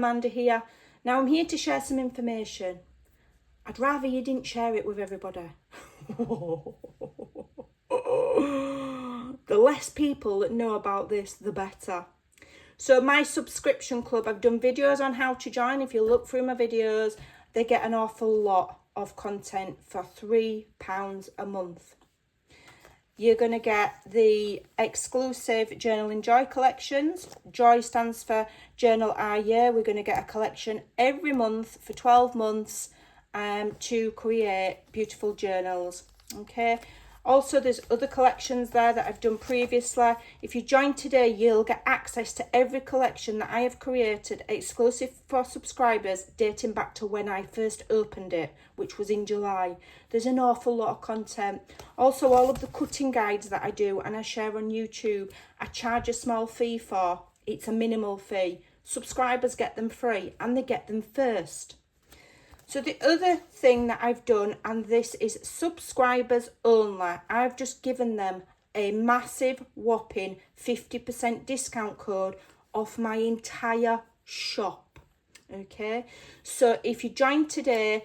Amanda here. Now I'm here to share some information. I'd rather you didn't share it with everybody. The less people that know about this, the better. So my subscription club, I've done videos on how to join. If you look through my videos, they get an awful lot of content for £3 a month. You're going to get the exclusive Journal and Joy collections. Joy stands for Journal Our Year. We're going to get a collection every month for 12 months to create beautiful journals. Okay. Also, there's other collections there that I've done previously. If you join today, you'll get access to every collection that I have created, exclusive for subscribers, dating back to when I first opened it, which was in July. There's an awful lot of content. Also, all of the cutting guides that I do and I share on YouTube, I charge a small fee for. It's a minimal fee. Subscribers get them free and they get them first. So the other thing that I've done, and this is subscribers only, I've just given them a massive whopping 50% discount code off my entire shop. Okay, so if you join today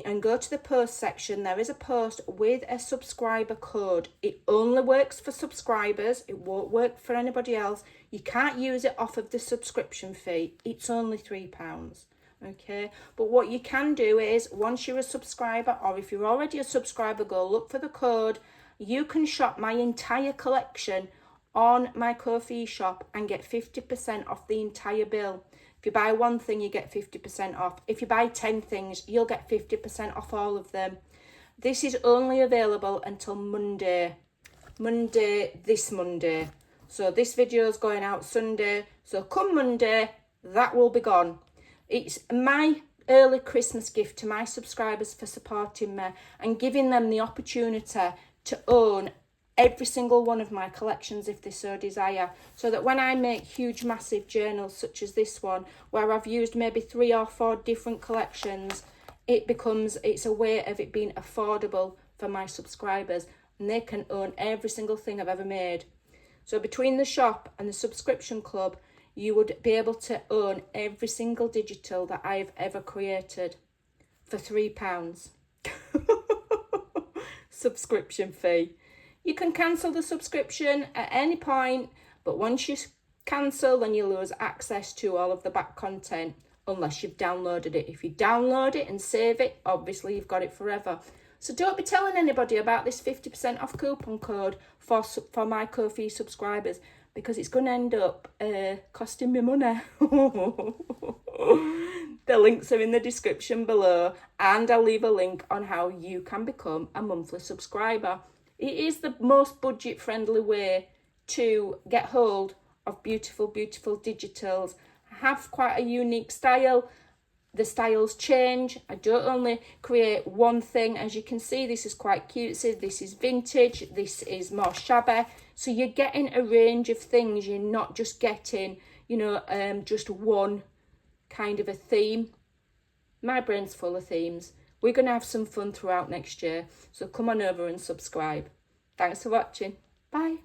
and go to the post section, there is a post with a subscriber code. It only works for subscribers. It won't work for anybody else. You can't use it off of the subscription fee. It's only £3. Okay, but what you can do is, once you're a subscriber, or if you're already a subscriber, go look for the code. You can shop my entire collection on my Ko-fi shop and get 50% off the entire bill. If you buy one thing, you get 50% off. If you buy 10 things, you'll get 50% off all of them. This is only available until Monday, this Monday. So this video is going out Sunday, so come Monday, that will be gone. It's my early Christmas gift to my subscribers for supporting me and giving them the opportunity to own every single one of my collections if they so desire. So that when I make huge, massive journals such as this one, where I've used maybe 3 or 4 different collections, it's a way of it being affordable for my subscribers and they can own every single thing I've ever made. So between the shop and the subscription club, you would be able to own every single digital that I've ever created for £3. Subscription fee. You can cancel the subscription at any point, but once you cancel, then you lose access to all of the back content unless you've downloaded it. If you download it and save it, obviously you've got it forever. So don't be telling anybody about this 50% off coupon code for my Ko-fi subscribers, because it's going to end up costing me money. The links are in the description below, and I'll leave a link on how you can become a monthly subscriber. It is the most budget-friendly way to get hold of beautiful, beautiful digitals. I have quite a unique style. The styles change. I don't only create one thing. As you can see, this is quite cutesy. This is vintage. This is more shabby. So you're getting a range of things. You're not just getting, just one kind of a theme. My brain's full of themes. We're going to have some fun throughout next year. So come on over and subscribe. Thanks for watching. Bye.